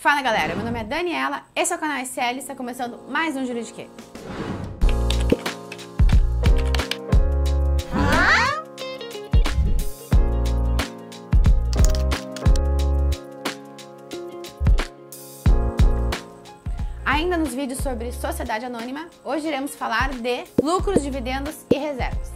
Fala galera, meu nome é Daniela, esse é o canal SL e está começando mais um Giro de Quê? Ainda nos vídeos sobre sociedade anônima, hoje iremos falar de lucros, dividendos e reservas.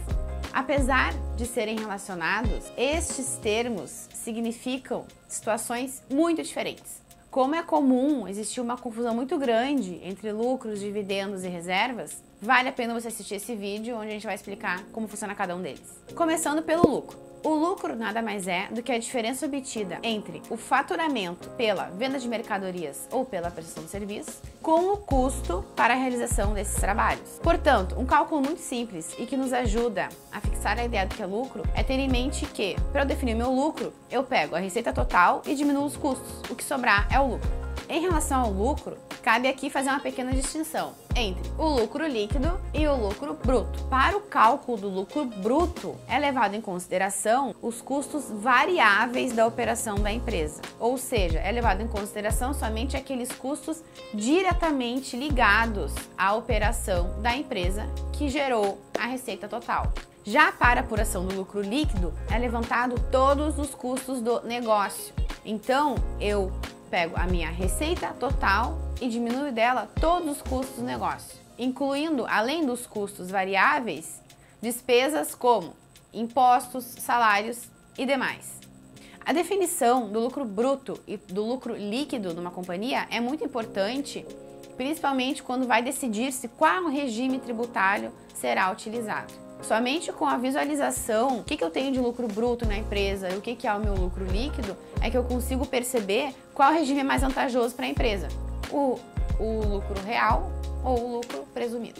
Apesar de serem relacionados, estes termos significam situações muito diferentes. Como é comum existir uma confusão muito grande entre lucros, dividendos e reservas, vale a pena você assistir esse vídeo onde a gente vai explicar como funciona cada um deles. Começando pelo lucro. O lucro nada mais é do que a diferença obtida entre o faturamento pela venda de mercadorias ou pela prestação de serviços com o custo para a realização desses trabalhos. Portanto, um cálculo muito simples e que nos ajuda a fixar a ideia do que é lucro é ter em mente que, para eu definir meu lucro, eu pego a receita total e diminuo os custos. O que sobrar é o lucro. Em relação ao lucro, cabe aqui fazer uma pequena distinção entre o lucro líquido e o lucro bruto. Para o cálculo do lucro bruto, é levado em consideração os custos variáveis da operação da empresa, ou seja, é levado em consideração somente aqueles custos diretamente ligados à operação da empresa que gerou a receita total. Já para a apuração do lucro líquido, é levantado todos os custos do negócio. Então, eu pego a minha receita total e diminuo dela todos os custos do negócio, incluindo, além dos custos variáveis, despesas como impostos, salários e demais. A definição do lucro bruto e do lucro líquido numa companhia é muito importante, principalmente quando vai decidir-se qual regime tributário será utilizado. Somente com a visualização, o que eu tenho de lucro bruto na empresa e o que é o meu lucro líquido, é que eu consigo perceber qual regime é mais vantajoso para a empresa, o lucro real ou o lucro presumido.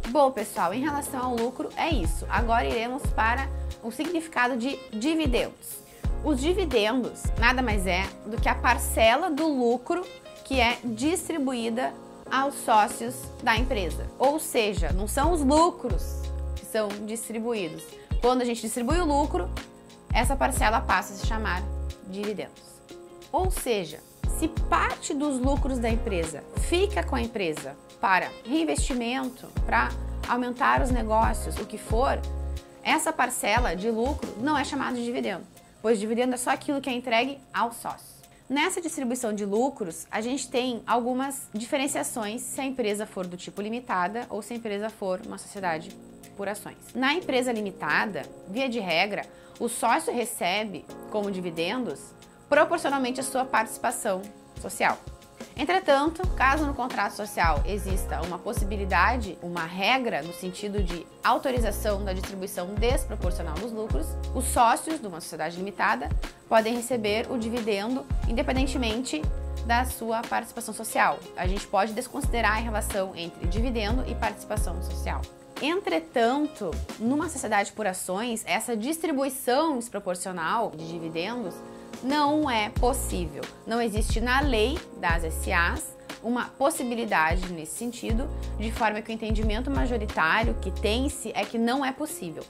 Bom, pessoal, em relação ao lucro é isso. Agora iremos para o significado de dividendos. Os dividendos nada mais é do que a parcela do lucro que é distribuída aos sócios da empresa. Ou seja, não são os lucros são distribuídos. Quando a gente distribui o lucro, essa parcela passa a se chamar dividendos. Ou seja, se parte dos lucros da empresa fica com a empresa para reinvestimento, para aumentar os negócios, o que for, essa parcela de lucro não é chamada de dividendo, pois dividendo é só aquilo que é entregue ao sócio. Nessa distribuição de lucros, a gente tem algumas diferenciações se a empresa for do tipo limitada ou se a empresa for uma sociedade por ações. Na empresa limitada, via de regra, o sócio recebe como dividendos proporcionalmente à sua participação social. Entretanto, caso no contrato social exista uma possibilidade, uma regra no sentido de autorização da distribuição desproporcional dos lucros, os sócios de uma sociedade limitada podem receber o dividendo independentemente da sua participação social. A gente pode desconsiderar a relação entre dividendo e participação social. Entretanto, numa sociedade por ações, essa distribuição desproporcional de dividendos não é possível. Não existe na lei das SAs uma possibilidade nesse sentido, de forma que o entendimento majoritário que tem-se é que não é possível.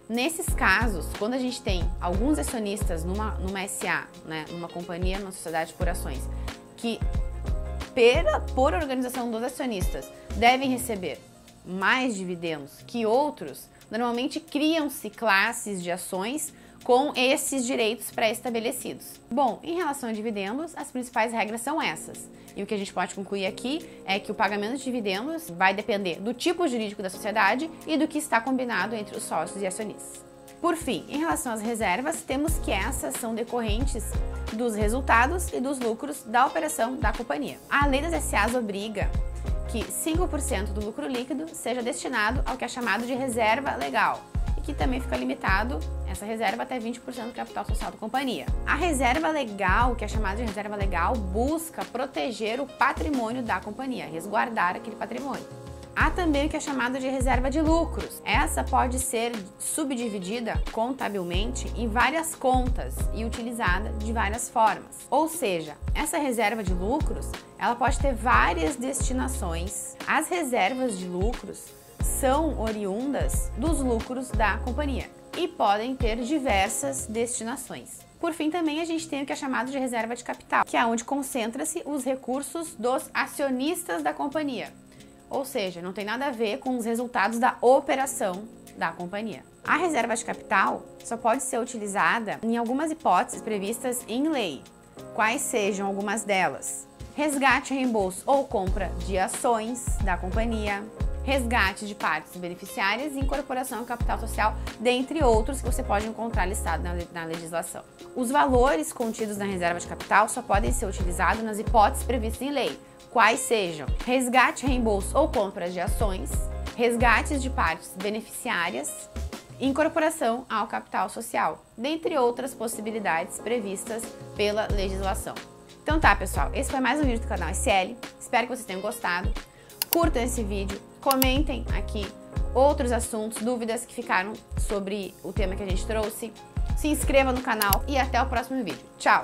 Nesses casos, quando a gente tem alguns acionistas numa SA, numa companhia, numa sociedade por ações, que por organização dos acionistas devem receber mais dividendos que outros, normalmente criam-se classes de ações com esses direitos pré-estabelecidos. Bom, em relação a dividendos, as principais regras são essas. E o que a gente pode concluir aqui é que o pagamento de dividendos vai depender do tipo jurídico da sociedade e do que está combinado entre os sócios e acionistas. Por fim, em relação às reservas, temos que essas são decorrentes dos resultados e dos lucros da operação da companhia. A lei das SAs obriga que 5% do lucro líquido seja destinado ao que é chamado de reserva legal e que também fica limitado, essa reserva, até 20% do capital social da companhia. A reserva legal, que é chamada de reserva legal, busca proteger o patrimônio da companhia, resguardar aquele patrimônio. Há também o que é chamado de reserva de lucros. Essa pode ser subdividida contabilmente em várias contas e utilizada de várias formas. Ou seja, essa reserva de lucros, ela pode ter várias destinações. As reservas de lucros são oriundas dos lucros da companhia e podem ter diversas destinações. Por fim, também a gente tem o que é chamado de reserva de capital, que é onde concentra-se os recursos dos acionistas da companhia. Ou seja, não tem nada a ver com os resultados da operação da companhia. A reserva de capital só pode ser utilizada em algumas hipóteses previstas em lei. Quais sejam algumas delas? Resgate, reembolso ou compra de ações da companhia, resgate de partes beneficiárias e incorporação ao capital social, dentre outros que você pode encontrar listado na legislação. Os valores contidos na reserva de capital só podem ser utilizados nas hipóteses previstas em lei, quais sejam resgate, reembolso ou compra de ações, resgates de partes beneficiárias, incorporação ao capital social, dentre outras possibilidades previstas pela legislação. Então tá, pessoal, esse foi mais um vídeo do canal SL, espero que vocês tenham gostado. Curtam esse vídeo, comentem aqui outros assuntos, dúvidas que ficaram sobre o tema que a gente trouxe. Se inscreva no canal e até o próximo vídeo. Tchau!